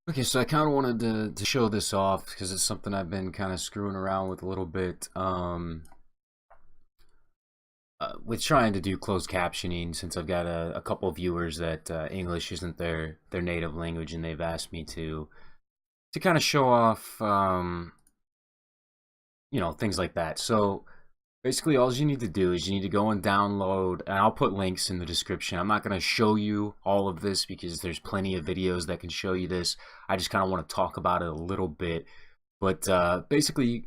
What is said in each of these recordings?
Okay, so I kind of wanted to show this off because it's something I've been kind of screwing around with a little bit with trying to do closed captioning since I've got a couple viewers that English isn't their native language and they've asked me to kind of show off things like that. So basically all you need to do is you need to go and download, and I'll put links in the description. I'm not going to show you all of this because there's plenty of videos that can show you this. I just kind of want to talk about it a little bit. But basically,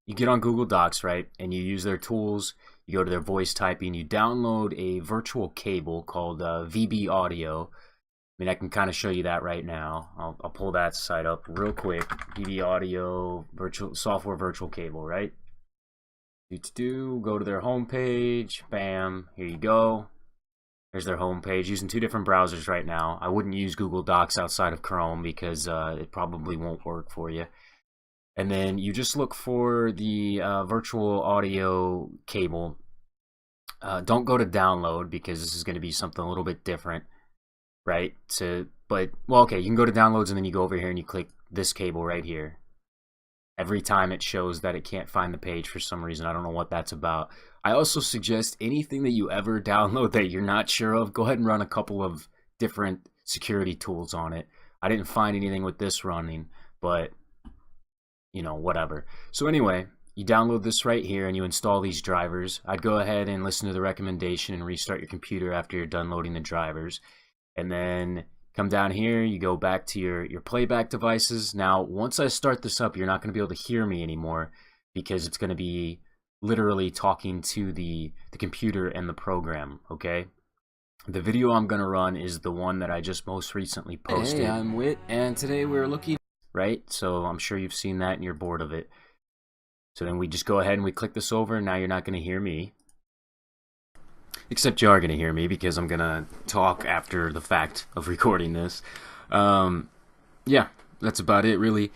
you get on Google Docs, right, and you use their tools. You go to their voice typing. You download a virtual cable called VB Audio. I mean, I can kind of show you that right now. I'll pull that site up real quick. VB Audio virtual software virtual cable, right? Go to their homepage. Bam, here you go. There's their homepage. Using two different browsers right now. I wouldn't use Google Docs outside of Chrome because it probably won't work for you. And then you just look for the virtual audio cable. Don't go to download because this is going to be something a little bit different, right? Okay, you can go to downloads and then you go over here and you click this cable right here. Every time it shows that it can't find the page for some reason. I don't know what that's about. I also suggest anything that you ever download that you're not sure of, go ahead and run a couple of different security tools on it. I didn't find anything with this running, but whatever. So anyway, you download this right here and you install these drivers. I'd go ahead and listen to the recommendation and restart your computer after you're done loading the drivers. And then come down here, you go back to your playback devices. Now, once I start this up, you're not going to be able to hear me anymore because it's going to be literally talking to the computer and the program, okay? The video I'm going to run is the one that I just most recently posted. Hey, I'm Wit, and today we're looking... Right? So I'm sure you've seen that and you're bored of it. So then we just go ahead and we click this over, and now you're not going to hear me. Except you are going to hear me because I'm going to talk after the fact of recording this. Yeah, that's about it, really.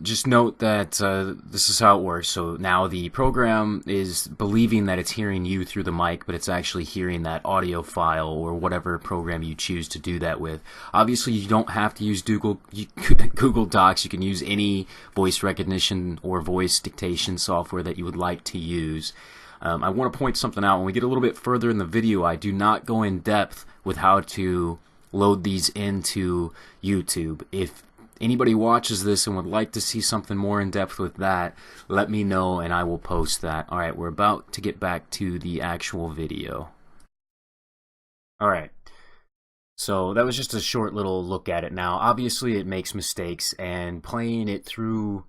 Just note that this is how it works. So now the program is believing that it's hearing you through the mic, but it's actually hearing that audio file or whatever program you choose to do that with. Obviously, you don't have to use Google Docs. You can use any voice recognition or voice dictation software that you would like to use. I want to point something out. When we get a little bit further in the video, I do not go in depth with how to load these into YouTube. If anybody watches this and would like to see something more in depth with that, let me know and I will post that. Alright, we're about to get back to the actual video. Alright, so that was just a short little look at it. Now, obviously it makes mistakes, and playing it through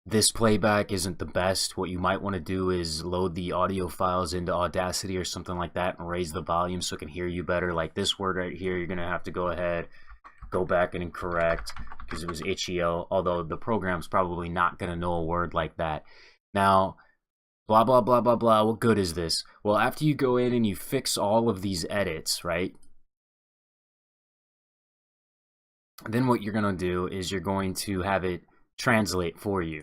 this playback isn't the best. What you might want to do is load the audio files into Audacity or something like that and raise the volume so it can hear you better. Like this word right here, you're going to have to go ahead, go back and correct because it was itch.io, although the program's probably not going to know a word like that. Now, blah, blah, blah, blah, blah, what good is this? Well, after you go in and you fix all of these edits, right? Then what you're going to do is you're going to have it translate for you.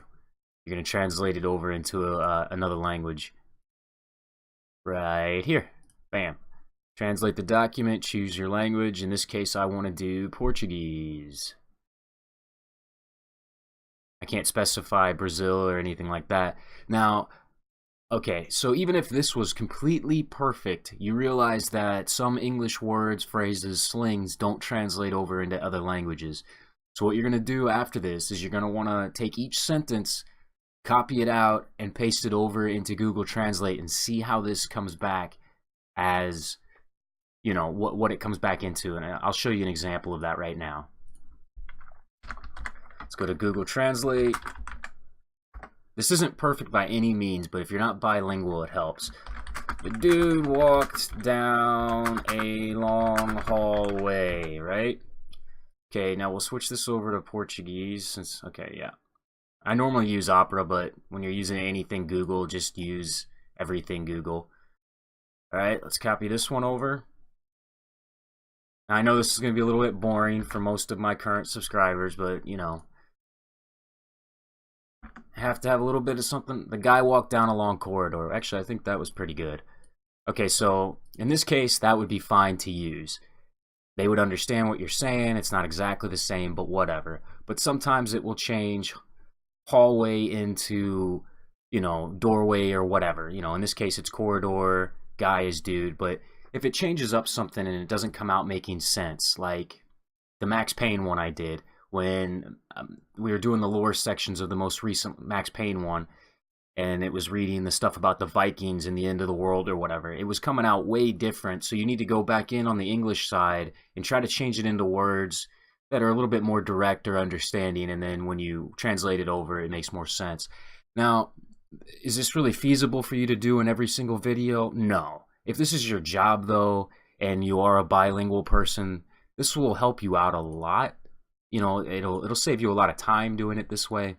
You're going to translate it over into another language. Right here. Bam. Translate the document, choose your language. In this case, I want to do Portuguese. I can't specify Brazil or anything like that. Now, okay, so even if this was completely perfect, you realize that some English words, phrases, slings don't translate over into other languages. So what you're going to do after this is you're going to want to take each sentence, copy it out, and paste it over into Google Translate and see how this comes back as, what it comes back into. And I'll show you an example of that right now. Let's go to Google Translate. This isn't perfect by any means, but if you're not bilingual, it helps. The dude walked down a long hallway, right? Okay, now we'll switch this over to Portuguese okay, yeah. I normally use Opera, but when you're using anything Google, just use everything Google. Alright, let's copy this one over. Now, I know this is going to be a little bit boring for most of my current subscribers, but, I have to have a little bit of something. The guy walked down a long corridor. Actually, I think that was pretty good. Okay, so in this case, that would be fine to use. They would understand what you're saying. It's not exactly the same, but whatever. But sometimes it will change hallway into, doorway or whatever. In this case, it's corridor, guy is dude. But if it changes up something and it doesn't come out making sense, like the Max Payne one I did when we were doing the lore sections of the most recent Max Payne one, and it was reading the stuff about the Vikings and the end of the world or whatever. It was coming out way different, so you need to go back in on the English side and try to change it into words that are a little bit more direct or understanding, and then when you translate it over, it makes more sense. Now, is this really feasible for you to do in every single video? No. If this is your job, though, and you are a bilingual person, this will help you out a lot. It'll save you a lot of time doing it this way.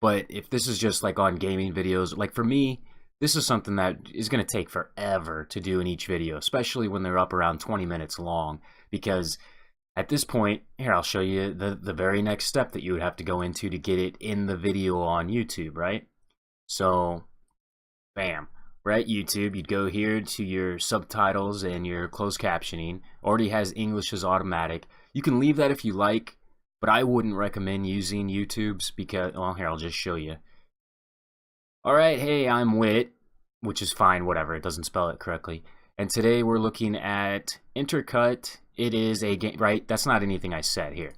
But if this is just like on gaming videos, like for me, this is something that is going to take forever to do in each video, especially when they're up around 20 minutes long. Because at this point, here, I'll show you the very next step that you would have to go into to get it in the video on YouTube, right? So, bam. We're at YouTube. You'd go here to your subtitles and your closed captioning. Already has English as automatic. You can leave that if you like. But I wouldn't recommend using YouTube's because, well, here, I'll just show you. Alright, hey, I'm Wit, which is fine, whatever, it doesn't spell it correctly. And today we're looking at Intercut. It is a game, right? That's not anything I said here.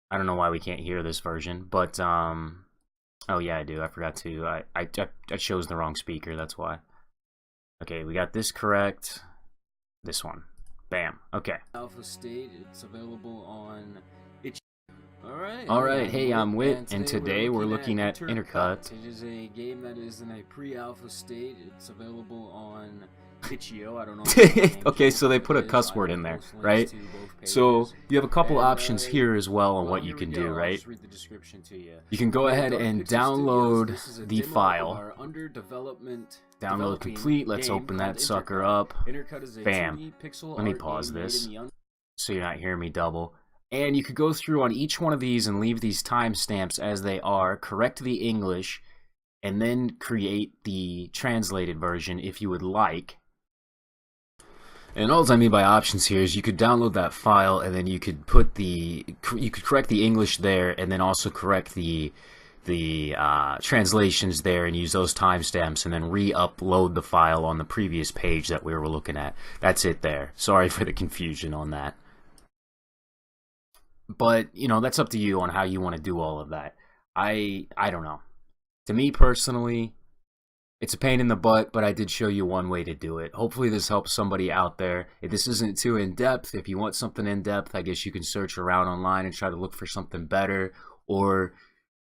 I don't know why we can't hear this version, but, oh yeah, I do, I forgot to, I chose the wrong speaker, that's why. Okay, we got this correct, this one. Bam. Okay. Alpha state. It's available on. All right. Hey, I'm Wit, and today we're looking at Intercut. It is a game that is in a pre-alpha state. It's available on Itch.io. I don't know. Okay, so they put a cuss word in there, right? So you have a couple options here as well on what you can do, right? You can go ahead and download the file. Download complete. Let's open that sucker up. Bam. Let me pause this so you're not hearing me double. And you could go through on each one of these and leave these timestamps as they are, correct the English, and then create the translated version if you would like. And all I mean by options here is you could download that file and then you could put you could correct the English there and then also correct the translations there and use those timestamps and then re-upload the file on the previous page that we were looking at. That's it there. Sorry for the confusion on that. But, that's up to you on how you want to do all of that. I don't know. To me personally, it's a pain in the butt, but I did show you one way to do it. Hopefully this helps somebody out there. If this isn't too in-depth, if you want something in-depth, I guess you can search around online and try to look for something better, or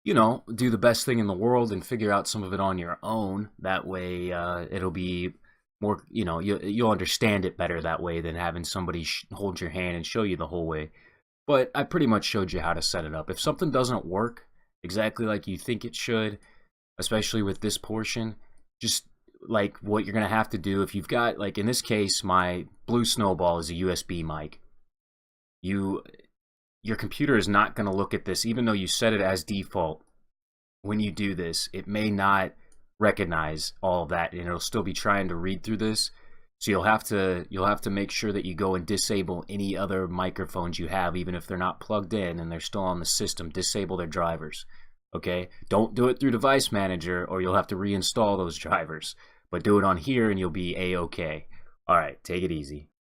do the best thing in the world and figure out some of it on your own. That way, it'll be more, you'll understand it better that way than having somebody hold your hand and show you the whole way. But I pretty much showed you how to set it up. If something doesn't work exactly like you think it should, especially with this portion, just like what you're going to have to do, if you've got, like in this case, my Blue Snowball is a USB mic. Your computer is not going to look at this, even though you set it as default. When you do this, it may not recognize all of that, and it'll still be trying to read through this. So you'll have to make sure that you go and disable any other microphones you have, even if they're not plugged in and they're still on the system. Disable their drivers. Okay? Don't do it through Device Manager, or you'll have to reinstall those drivers. But do it on here, and you'll be A-okay. All right, take it easy.